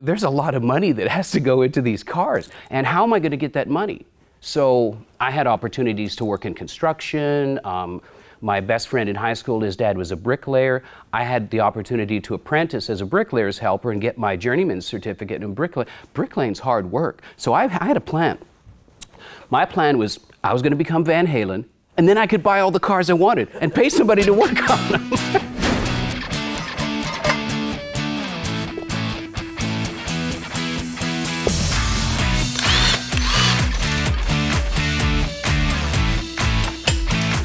there's a lot of money that has to go into these cars. And how am I going to get that money? So I had opportunities to work in construction. My best friend in high school, his dad was a bricklayer. I had the opportunity to apprentice as a bricklayer's helper and get my journeyman's certificate in bricklaying. Bricklaying's hard work. So I had a plan. My plan was I was going to become Van Halen, and then I could buy all the cars I wanted and pay somebody to work on them.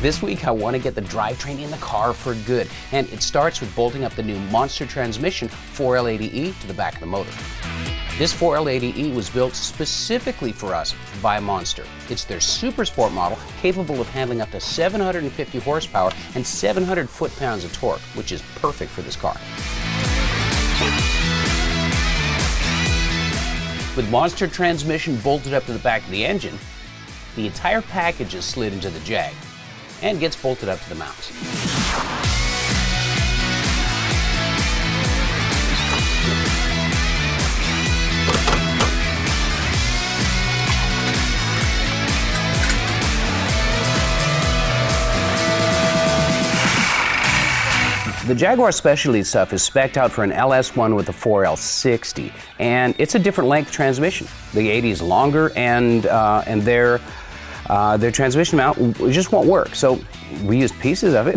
This week, I want to get the drivetrain in the car for good, and it starts with bolting up the new Monster Transmission 4L80E to the back of the motor. This 4L80E was built specifically for us by Monster. It's their super sport model, capable of handling up to 750 horsepower and 700 foot-pounds of torque, which is perfect for this car. With Monster Transmission bolted up to the back of the engine, the entire package is slid into the Jag and gets bolted up to the mount. The Jaguar Specialty stuff is spec'd out for an LS1 with a 4L60, and it's a different length transmission. The 80 is longer, and their transmission mount just won't work, so we used pieces of it.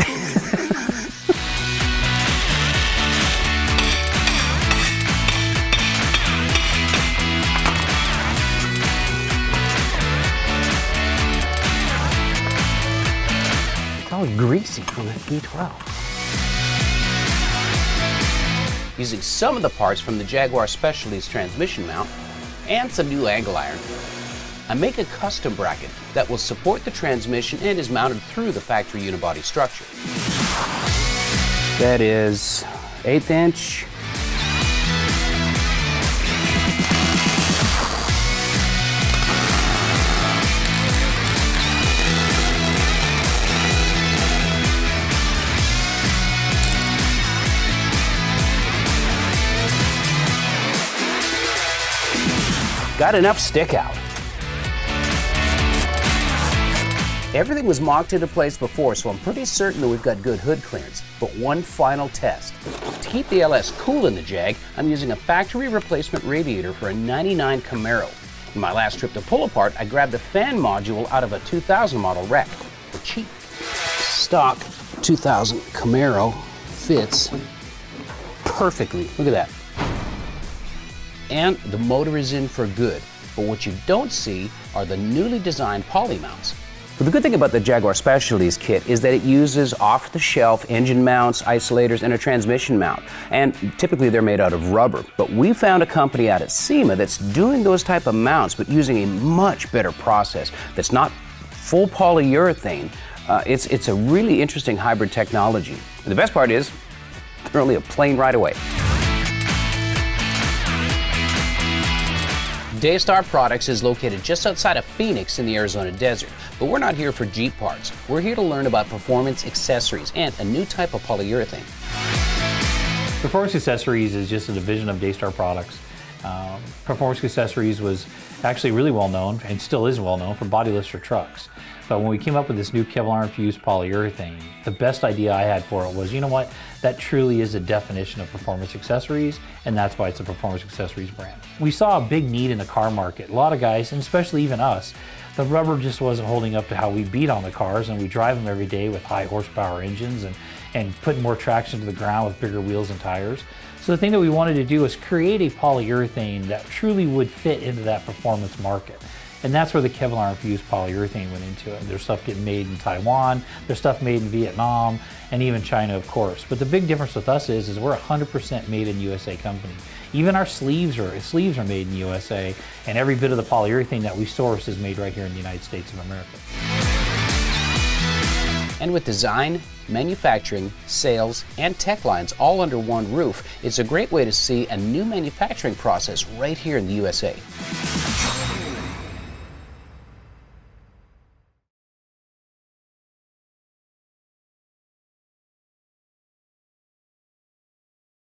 It's all greasy from that V12. Using some of the parts from the Jaguar Specialty's transmission mount and some new angle iron, I make a custom bracket that will support the transmission and is mounted through the factory unibody structure. That is 1/8 inch. Got enough stick out. Everything was mocked into place before, so I'm pretty certain that we've got good hood clearance. But one final test. To keep the LS cool in the Jag, I'm using a factory replacement radiator for a '99 Camaro. In my last trip to pull apart, I grabbed a fan module out of a 2000 model wreck. The cheap stock 2000 Camaro fits perfectly. Look at that. And the motor is in for good. But what you don't see are the newly designed poly mounts. But the good thing about the Jaguar Specialties kit is that it uses off-the-shelf engine mounts, isolators, and a transmission mount. And typically they're made out of rubber. But we found a company out at SEMA that's doing those type of mounts, but using a much better process that's not full polyurethane. It's a really interesting hybrid technology. And the best part is, they're only a plane ride away. Daystar Products is located just outside of Phoenix in the Arizona desert, but we're not here for Jeep parts. We're here to learn about performance accessories and a new type of polyurethane. Performance Accessories is just a division of Daystar Products. Performance Accessories was actually really well known, and still is well known, for body lifts for trucks. But when we came up with this new Kevlar-infused polyurethane, the best idea I had for it was, you know what, that truly is a definition of performance accessories, and that's why it's a performance accessories brand. We saw a big need in the car market. A lot of guys, and especially even us, the rubber just wasn't holding up to how we beat on the cars, and we drive them every day with high horsepower engines and putting more traction to the ground with bigger wheels and tires. So the thing that we wanted to do is create a polyurethane that truly would fit into that performance market. And that's where the Kevlar-infused polyurethane went into it. There's stuff getting made in Taiwan, there's stuff made in Vietnam, and even China, of course. But the big difference with us is we're a 100% made in USA company. Even our sleeves are made in USA, and every bit of the polyurethane that we source is made right here in the United States of America. And with design, manufacturing, sales, and tech lines all under one roof, it's a great way to see a new manufacturing process right here in the USA.